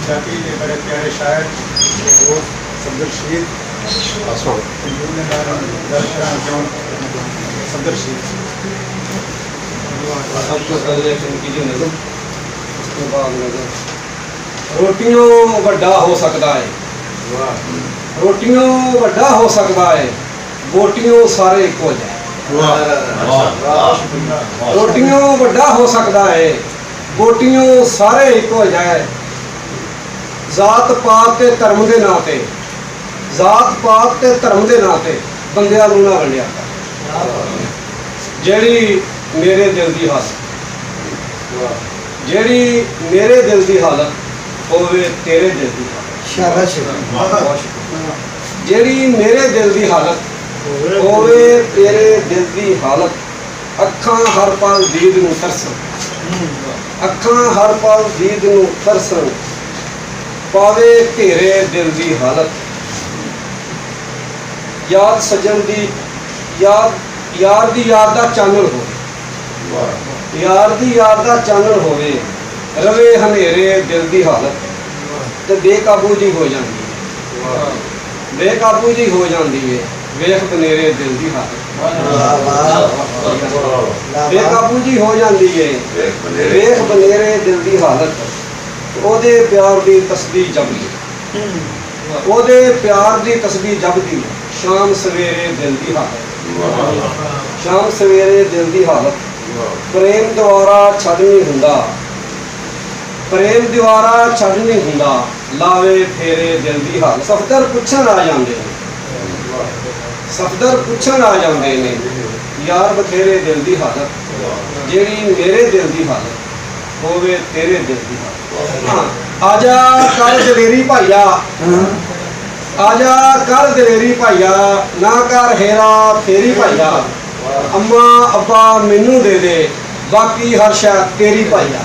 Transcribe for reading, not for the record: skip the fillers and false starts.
पंजाबी के बड़े प्यारे शायर वो सफदर शहीद सफदर शहीद रोटियों वड्डा हो सकता है, रोटियों वड्डा हो सकता है, बोटियों सारे एक हो जाए। रोटियों वड्डा हो सकता है, बोटियों सारे एक हो जाए। जात पात ते धर्म दे नां ते, जात पात ते धर्म दे नां ते बंदियां नूं ना वंडिया कर। जेड़ी मेरे दिल दी हालत, जेड़ी मेरे दिल दी हालत होवे तेरे दिल दी हालत। शाबाश। जेड़ी मेरे दिल दी हालत होवे तेरे दिल दी हालत। अखां हर पल दीद नूं तरसन, अखां हर पल दीद नूं तरसन, पावे तेरे दिल दी हालत। याद सजन दी याद, यार दी याद दा चानण होवे, यार दी याद दा चानण होवे, रवे हनेरे दिल दी हालत ते बेकाबू जी हो जाती है, बेकाबू जी हो जाती है। वेख बनेरे दिल दी हालत, बेकाबू जी हो जाती है, वेख बनेरे दिल दी हालत। ओदे प्यार दी तस्बीह जपदी, ओदे प्यार दी तस्बीह जपदी, शाम सवेरे दिल दी हालत, शाम सवेरे दिल दी हालत। प्रेम द्वारा छड़ नहीं हुंदा, प्रेम द्वारा छड़ नहीं हुंदा, लावे फेरे दिल दी हालत। सफदर पुछण आ जांदे ने, सफदर पुछण आ जांदे ने, यार बथेरे दिल दी हालत। जेड़ी मेरे दिल दी हालत होवे तेरे दिल दी हालत। आजा कर दलेरी भाईया, आजा कर दलेरी भाईया, ना कर हेरा फेरी भाईया। अम्मा अब्बा मैनू दे दे, बाकी हर शै तेरी भाईया।